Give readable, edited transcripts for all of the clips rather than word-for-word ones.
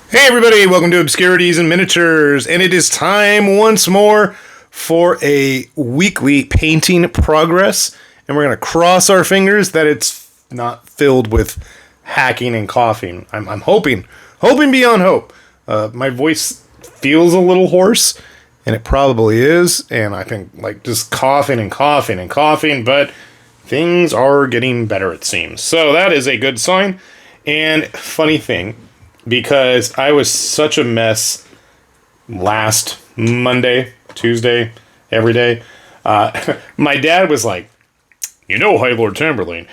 Hey everybody, welcome to Obscurities and Miniatures, and it is time once more for a weekly painting progress, and we're going to cross our fingers that it's not filled with hacking and coughing. I'm hoping beyond hope. My voice feels a little hoarse, and it probably is, and I think like just coughing and coughing and coughing, but things are getting better it seems. So that is a good sign, and funny thing, because I was such a mess last Monday, Tuesday, every day. My dad was like, High Lord Tamberlane,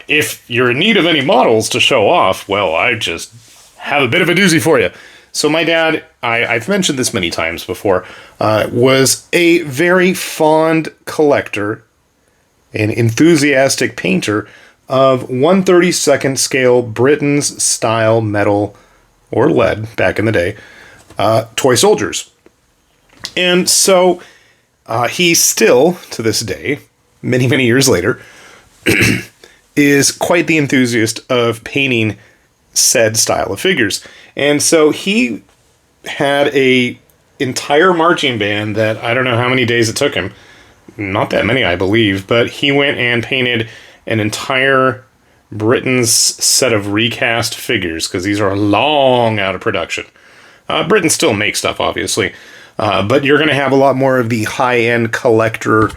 if you're in need of any models to show off, well, I just have a bit of a doozy for you. So my dad, I've mentioned this many times before, was a very fond collector, an enthusiastic painter of 1/32 scale Britain's style metal or lead back in the day, toy soldiers. And so he still, to this day, many, many years later, is quite the enthusiast of painting said style of figures. And so he had a entire marching band that I don't know how many days it took him. Not that many, I believe, but he went and painted an entire Britain's set of recast figures, because these are long out of production. Britain still makes stuff, obviously, but you're going to have a lot more of the high-end collector,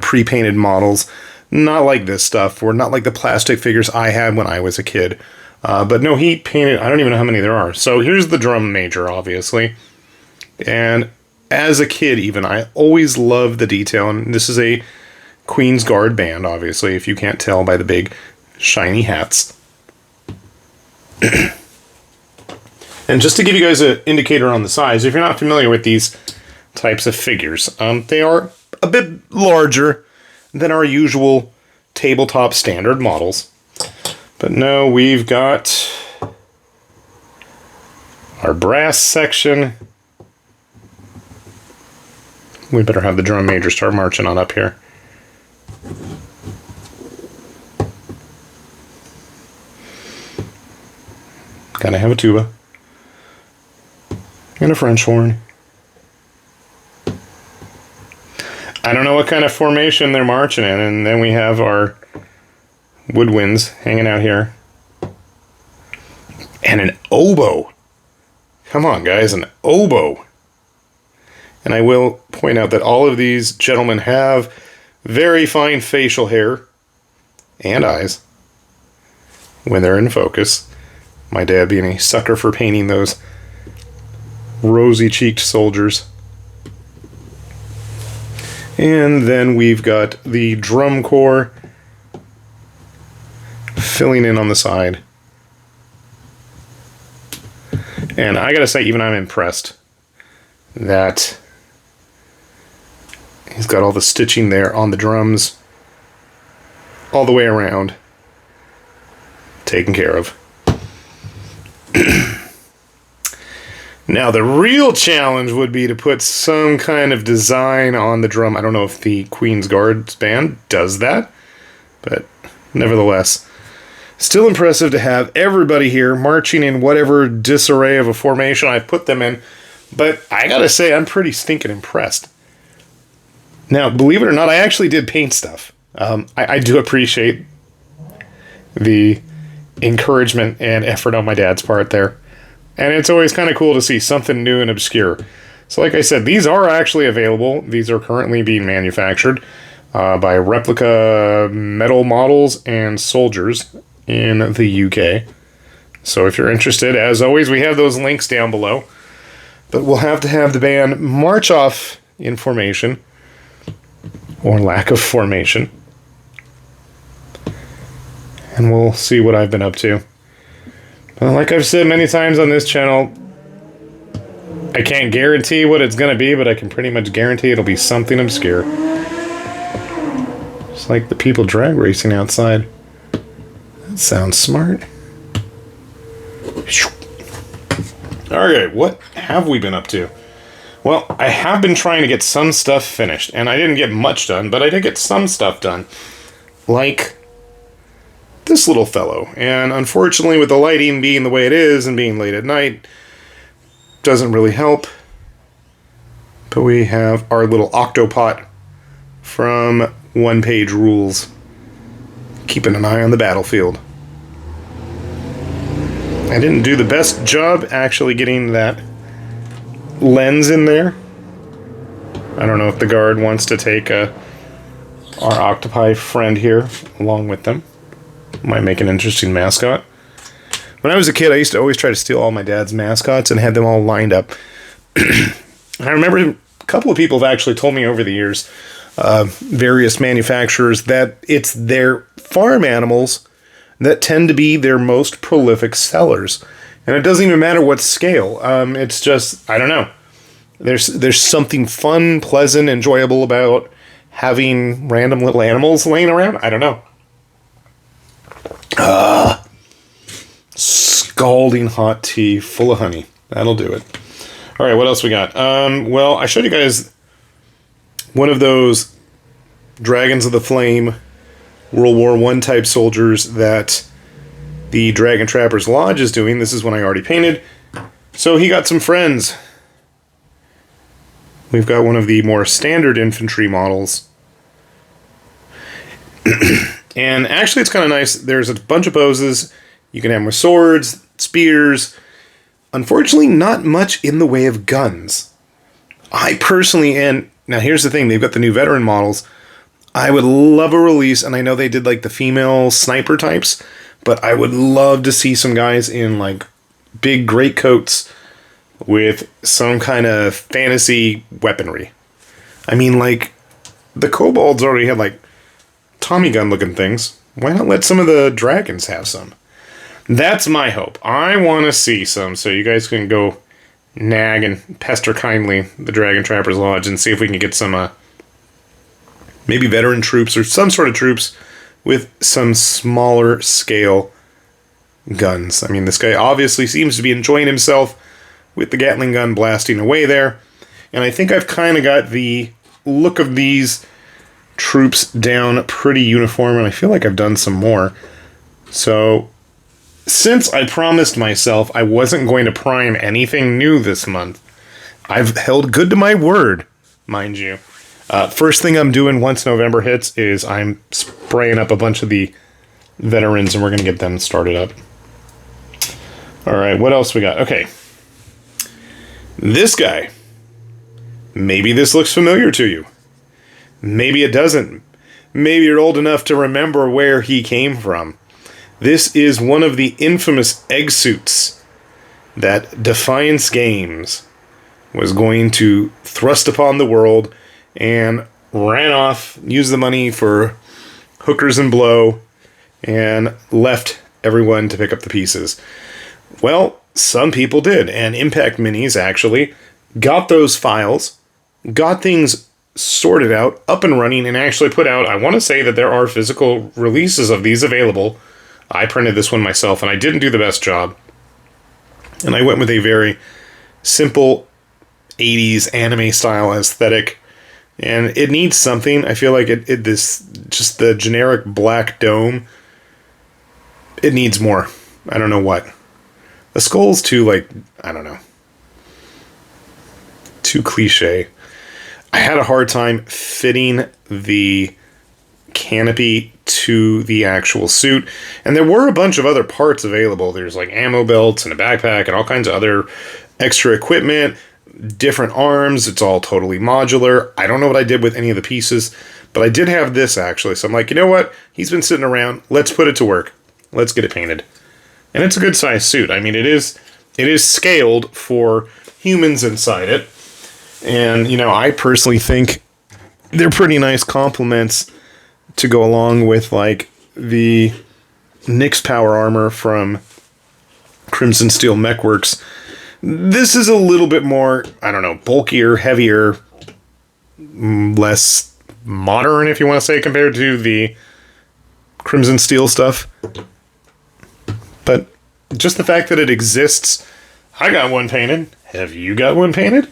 pre-painted models. Not like this stuff, or not like the plastic figures I had when I was a kid. But no, he painted, I don't even know how many there are. So here's the drum major, obviously. And as a kid, even, I always loved the detail, and this is a Queen's Guard band, obviously, if you can't tell by the big shiny hats. And just to give you guys an indicator on the size, if you're not familiar with these types of figures, they are a bit larger than our usual tabletop standard models. But no, we've got our brass section. We better have the drum major start marching on up here. Gotta have a tuba. And a French horn. I don't know what kind of formation they're marching in, and then we have our woodwinds hanging out here. And an oboe. Come on, guys, an oboe. And I will point out that all of these gentlemen have very fine facial hair and eyes when they're in focus. My dad being a sucker for painting those rosy-cheeked soldiers. And then we've got the drum corps filling in on the side. And I gotta say, even I'm impressed that he's got all the stitching there on the drums all the way around taken care of. Now, the real challenge would be to put some kind of design on the drum. I don't know if the Queen's Guards band does that, but nevertheless, still impressive to have everybody here marching in whatever disarray of a formation I've put them in. But I gotta say, I'm pretty stinking impressed. Now, believe it or not, I actually did paint stuff. I do appreciate the encouragement and effort on my dad's part there. And it's always kind of cool to see something new and obscure. So like I said, these are actually available. These are currently being manufactured by Replica Metal Models and Soldiers in the UK. So if you're interested, as always, we have those links down below. But we'll have to have the band march off in formation, or lack of formation. And we'll see what I've been up to. Well, like I've said many times on this channel, I can't guarantee what it's going to be, but I can pretty much guarantee it'll be something obscure. Just like the people drag racing outside. That sounds smart. Alright, what have we been up to? Well, I have been trying to get some stuff finished, and I didn't get much done, but I did get some stuff done. Like this little fellow. And unfortunately, with the lighting being the way it is and being late at night, doesn't really help. But we have our little Octopot from One Page Rules, keeping an eye on the battlefield. I didn't do the best job actually getting that lens in there. I don't know if the guard wants to take our octopi friend here along with them. Might make an interesting mascot. When I was a kid, I used to always try to steal all my dad's mascots and had them all lined up. I remember a couple of people have actually told me over the years, various manufacturers, that it's their farm animals that tend to be their most prolific sellers. And it doesn't even matter what scale. It's just, I don't know. There's something fun, pleasant, enjoyable about having random little animals laying around. I don't know. Scalding hot tea full of honey. That'll do it. All right, what else we got? Well, I showed you guys one of those Dragons of the Flame World War I type soldiers that the Dragon Trapper's Lodge is doing. This is one I already painted. So he got some friends. We've got one of the more standard infantry models. And actually it's kind of nice. There's a bunch of poses. You can have them with swords, spears. Unfortunately, not much in the way of guns. I personally, and now here's the thing, they've got the new veteran models. I would love a release, and I know they did like the female sniper types, but I would love to see some guys in like big great coats with some kind of fantasy weaponry. I mean, like, the kobolds already had like Tommy gun looking things. Why not let some of the dragons have some? That's my hope. I want to see some, so you guys can go nag and pester kindly the Dragon Trapper's Lodge and see if we can get some maybe veteran troops or some sort of troops with some smaller scale guns. I mean, this guy obviously seems to be enjoying himself with the Gatling gun blasting away there. And I think I've kind of got the look of these troops down pretty uniform, and I feel like I've done some more. So, since I promised myself I wasn't going to prime anything new this month, I've held good to my word, mind you. First thing I'm doing once November hits is I'm spraying up a bunch of the veterans, and we're going to get them started up. Alright, what else we got? Okay. This guy. Maybe this looks familiar to you. Maybe it doesn't. Maybe you're old enough to remember where he came from. This is one of the infamous egg suits that Defiance Games was going to thrust upon the world and ran off, used the money for hookers and blow, and left everyone to pick up the pieces. Well, some people did, and Impact Minis actually got those files, got things sorted out, up and running, and actually put out, I want to say that there are physical releases of these available. I printed this one myself, and I didn't do the best job. And I went with a very simple 80s anime style aesthetic. And it needs something. I feel like this, just the generic black dome, it needs more. I don't know what. The skull's too, like, I don't know, too cliche. I had a hard time fitting the canopy to the actual suit, and there were a bunch of other parts available. There's like ammo belts and a backpack and all kinds of other extra equipment, different arms. It's all totally modular. I don't know what I did with any of the pieces, but I did have this actually, so I'm like, you know what, he's been sitting around, let's put it to work, let's get it painted. And it's a good size suit. I mean, it is scaled for humans inside it, and you know, I personally think they're pretty nice complements to go along with like the Nyx power armor from Crimson Steel Mechworks. This is a little bit more, I don't know, bulkier, heavier, less modern, if you want to say, compared to the Crimson Steel stuff. But just the fact that it exists, I got one painted. Have you got one painted?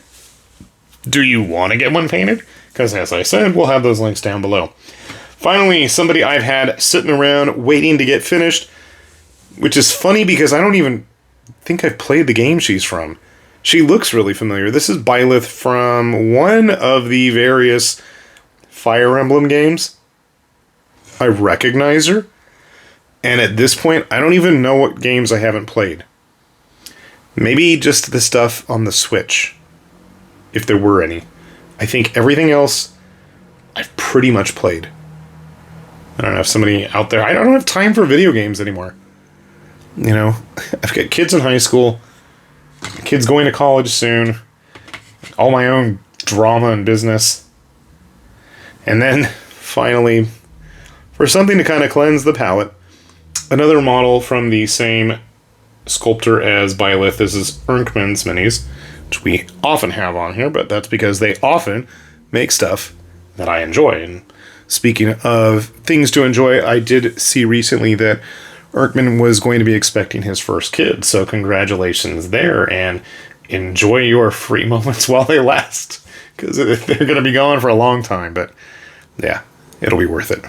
Do you want to get one painted? Because as I said, we'll have those links down below. Finally, somebody I've had sitting around waiting to get finished, which is funny because I don't even think I've played the game she's from. She looks really familiar. This is Byleth from one of the various Fire Emblem games. I recognize her. And at this point, I don't even know what games I haven't played. Maybe just the stuff on the Switch, if there were any. I think everything else I've pretty much played. I don't know if somebody out there... I don't have time for video games anymore. You know, I've got kids in high school, kids going to college soon, all my own drama and business. And then, finally, for something to kind of cleanse the palate, another model from the same sculptor as Byleth. This is ermans minis, which we often have on here, but that's because they often make stuff that I enjoy. And speaking of things to enjoy, I did see recently that Erkman was going to be expecting his first kid, so congratulations there, and enjoy your free moments while they last, because they're going to be gone for a long time, but yeah, it'll be worth it.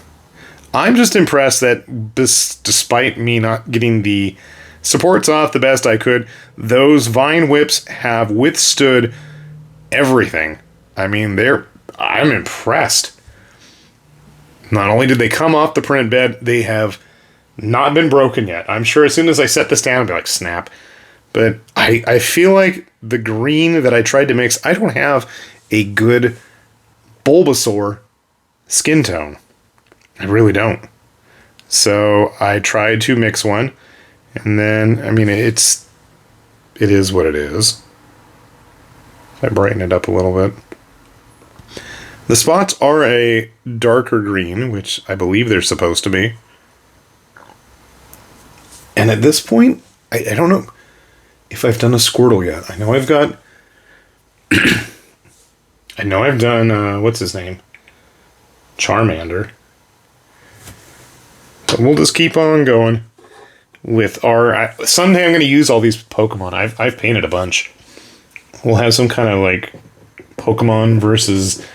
I'm just impressed that despite me not getting the supports off the best I could, those vine whips have withstood everything. I mean, I'm impressed. Not only did they come off the printed bed, they have not been broken yet. I'm sure as soon as I set this down, I'll be like, snap. But I feel like the green that I tried to mix, I don't have a good Bulbasaur skin tone. I really don't. So I tried to mix one, and then, I mean, it is what it is. If I brighten it up a little bit. The spots are a darker green, which I believe they're supposed to be. And at this point, I don't know if I've done a Squirtle yet. I know I've got... I know I've done, what's his name? Charmander. But we'll just keep on going with our... someday I'm going to use all these Pokemon. I've painted a bunch. We'll have some kind of, like, Pokemon versus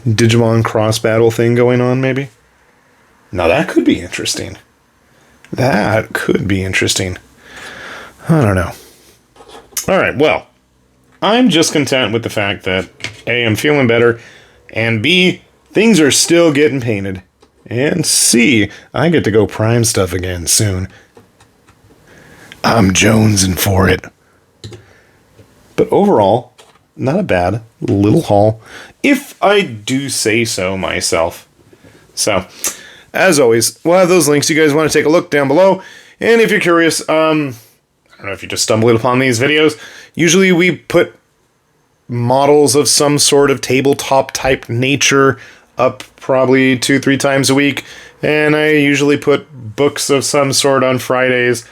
Digimon cross battle thing going on, maybe? Now that could be interesting. That could be interesting. I don't know. Alright, well, I'm just content with the fact that A, I'm feeling better, and B, things are still getting painted, and C, I get to go prime stuff again soon. I'm jonesing for it. But overall, not a bad little haul, if I do say so myself. So... as always, we'll have those links. You guys want to take a look down below. And if you're curious, I don't know if you just stumbled upon these videos. Usually we put models of some sort of tabletop type nature up probably 2-3 times a week. And I usually put books of some sort on Fridays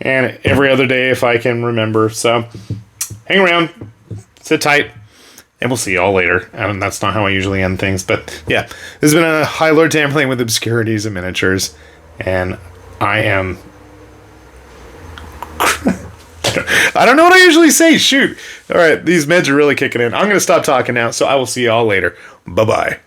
and every other day if I can remember. So hang around, sit tight. And we'll see y'all later. And that's not how I usually end things. But yeah, this has been a High Lord Tampling with Obscurities and Miniatures. And I am... I don't know what I usually say. Shoot. All right, these meds are really kicking in. I'm going to stop talking now. So I will see y'all later. Bye-bye.